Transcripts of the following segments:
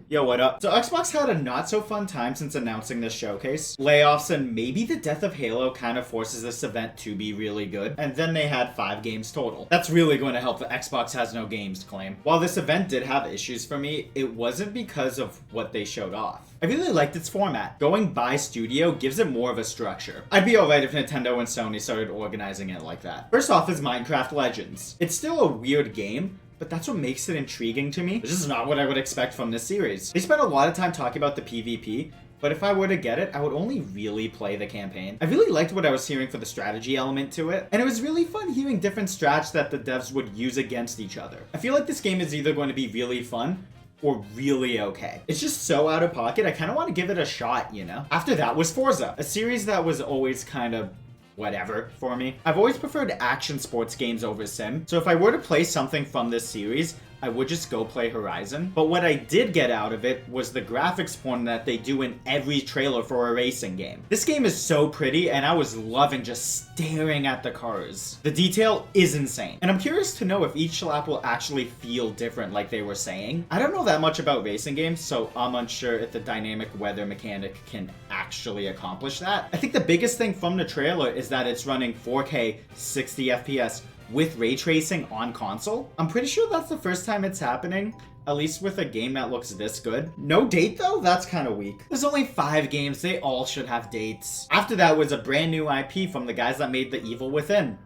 Yo, what up? So Xbox had a not so fun time since announcing this showcase. Layoffs and maybe the death of Halo kind of forces this event to be really good. And then they had 5 games total. That's really going to help the Xbox has no games claim. While this event did have issues for me, it wasn't because of what they showed off. I really liked its format. Going by studio gives it more of a structure. I'd be alright if Nintendo and Sony started organizing it like that. First off is Minecraft Legends. It's still a weird game, but that's what makes it intriguing to me. This is not what I would expect from this series. They spent a lot of time talking about the PvP, but if I were to get it, I would only really play the campaign. I really liked what I was hearing for the strategy element to it, and it was really fun hearing different strats that the devs would use against each other. I feel like this game is either going to be really fun or really okay. It's just so out of pocket, I kind of want to give it a shot, you know? After that was Forza, a series that was always kind of whatever for me. I've always preferred action sports games over sim, so if I were to play something from this series, I would just go play Horizon. But what I did get out of it was the graphics porn that they do in every trailer for a racing game. This game is so pretty, and I was loving just staring at the cars. The detail is insane, and I'm curious to know if each lap will actually feel different like they were saying. I don't know that much about racing games, so I'm unsure if the dynamic weather mechanic can actually accomplish that. I think the biggest thing from the trailer is that it's running 4K 60 FPS with ray tracing on console. I'm pretty sure that's the first time it's happening, at least with a game that looks this good. No date though? That's kind of weak. There's only 5 games, they all should have dates. After that was a brand new IP from the guys that made The Evil Within.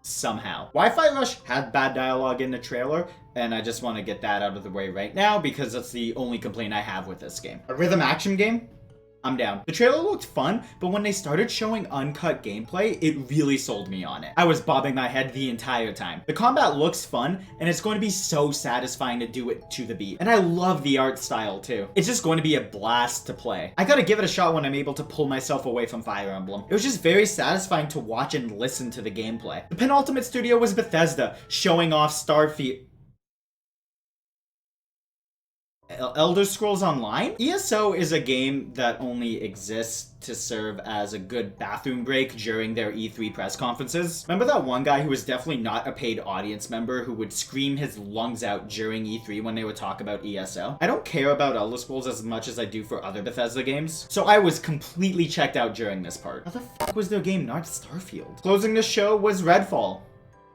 Somehow. Wi-Fi Rush had bad dialogue in the trailer, and I just want to get that out of the way right now because that's the only complaint I have with this game. A rhythm action game? I'm down. The trailer looked fun, but when they started showing uncut gameplay, it really sold me on it. I was bobbing my head the entire time. The combat looks fun, and it's going to be so satisfying to do it to the beat. And I love the art style too. It's just going to be a blast to play. I gotta give it a shot when I'm able to pull myself away from Fire Emblem. It was just very satisfying to watch and listen to the gameplay. The penultimate studio was Bethesda, showing off Starfield. Elder Scrolls Online? ESO is a game that only exists to serve as a good bathroom break during their E3 press conferences. Remember that one guy who was definitely not a paid audience member who would scream his lungs out during E3 when they would talk about ESO? I don't care about Elder Scrolls as much as I do for other Bethesda games, so I was completely checked out during this part. How the fuck was their game not Starfield? Closing the show was Redfall,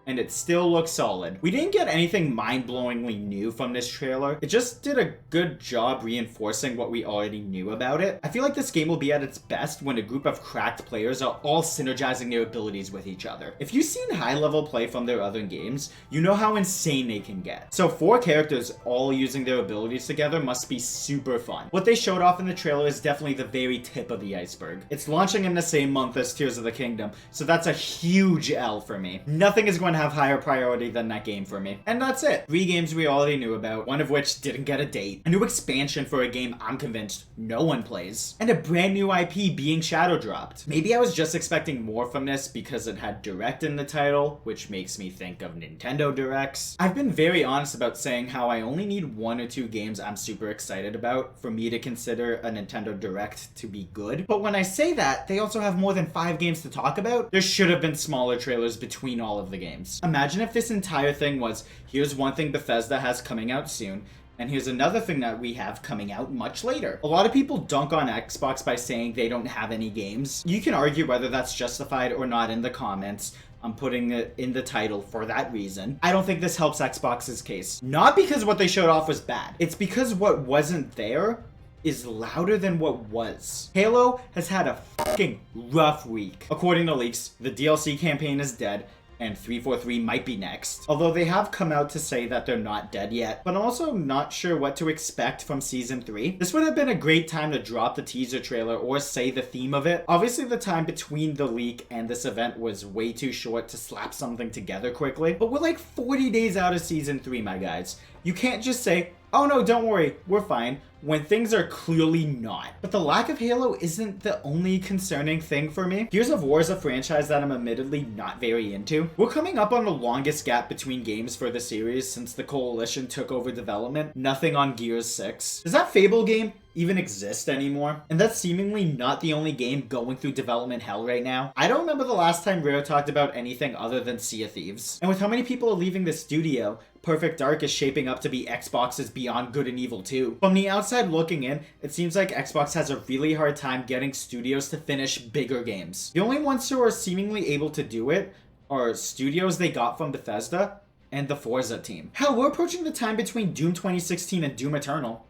and it still looks solid. We didn't get anything mind-blowingly new from this trailer. It just did a good job reinforcing what we already knew about it. I feel like this game will be at its best when a group of cracked players are all synergizing their abilities with each other. If you've seen high-level play from their other games, you know how insane they can get. So 4 characters all using their abilities together must be super fun. What they showed off in the trailer is definitely the very tip of the iceberg. It's launching in the same month as Tears of the Kingdom, so that's a huge L for me. Nothing is going to have higher priority than that game for me. And that's it. 3 games we already knew about, one of which didn't get a date, a new expansion for a game I'm convinced no one plays, and a brand new IP being shadow dropped. Maybe I was just expecting more from this because it had Direct in the title, which makes me think of Nintendo Directs. I've been very honest about saying how I only need 1 or 2 games I'm super excited about for me to consider a Nintendo Direct to be good. But when I say that, they also have more than 5 games to talk about. There should have been smaller trailers between all of the games. Imagine if this entire thing was, here's one thing Bethesda has coming out soon, and here's another thing that we have coming out much later. A lot of people dunk on Xbox by saying they don't have any games. You can argue whether that's justified or not in the comments. I'm putting it in the title for that reason. I don't think this helps Xbox's case. Not because what they showed off was bad. It's because what wasn't there is louder than what was. Halo has had a fucking rough week. According to leaks, the DLC campaign is dead, and 343 might be next. Although they have come out to say that they're not dead yet, but I'm also not sure what to expect from Season 3. This would have been a great time to drop the teaser trailer or say the theme of it. Obviously the time between the leak and this event was way too short to slap something together quickly, but we're like 40 days out of Season 3, my guys. You can't just say, oh no, don't worry, we're fine, when things are clearly not. But the lack of Halo isn't the only concerning thing for me. Gears of War is a franchise that I'm admittedly not very into. We're coming up on the longest gap between games for the series since the Coalition took over development. Nothing on Gears 6. Does that Fable game even exist anymore? And that's seemingly not the only game going through development hell right now. I don't remember the last time Rare talked about anything other than Sea of Thieves. And with how many people are leaving the studio, Perfect Dark is shaping up to be Xbox's Beyond Good and Evil 2. From the outside, outside looking in, it seems like Xbox has a really hard time getting studios to finish bigger games. The only ones who are seemingly able to do it are studios they got from Bethesda and the Forza team. Hell, we're approaching the time between Doom 2016 and Doom Eternal.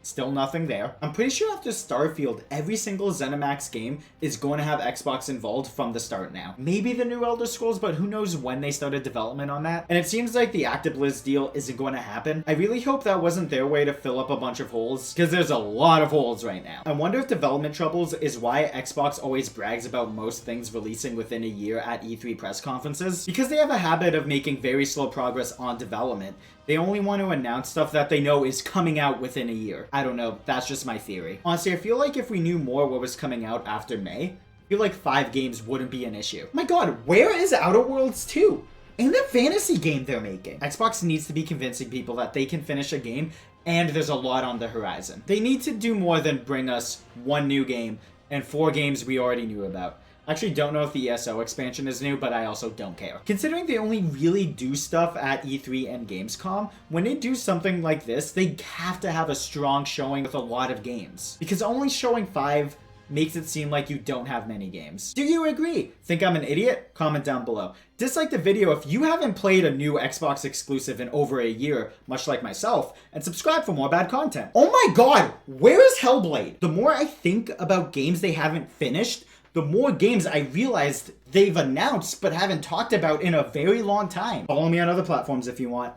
Still nothing there. I'm pretty sure after Starfield, every single ZeniMax game is going to have Xbox involved from the start now. Maybe the new Elder Scrolls, but who knows when they started development on that. And it seems like the ActiBliz deal isn't going to happen. I really hope that wasn't their way to fill up a bunch of holes, because there's a lot of holes right now. I wonder if development troubles is why Xbox always brags about most things releasing within a year at E3 press conferences. Because they have a habit of making very slow progress on development, they only want to announce stuff that they know is coming out within a year. I don't know, that's just my theory. Honestly, I feel like if we knew more what was coming out after May, I feel like 5 games wouldn't be an issue. My god, where is Outer Worlds 2? And the fantasy game they're making? Xbox needs to be convincing people that they can finish a game, and there's a lot on the horizon. They need to do more than bring us 1 new game and 4 games we already knew about. I actually don't know if the ESO expansion is new, but I also don't care. Considering they only really do stuff at E3 and Gamescom, when they do something like this, they have to have a strong showing with a lot of games. Because only showing 5 makes it seem like you don't have many games. Do you agree? Think I'm an idiot? Comment down below. Dislike the video if you haven't played a new Xbox exclusive in over a year, much like myself, and subscribe for more bad content. Oh my god, where is Hellblade? The more I think about games they haven't finished, the more games I realized they've announced but haven't talked about in a very long time. Follow me on other platforms if you want.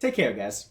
Take care, guys.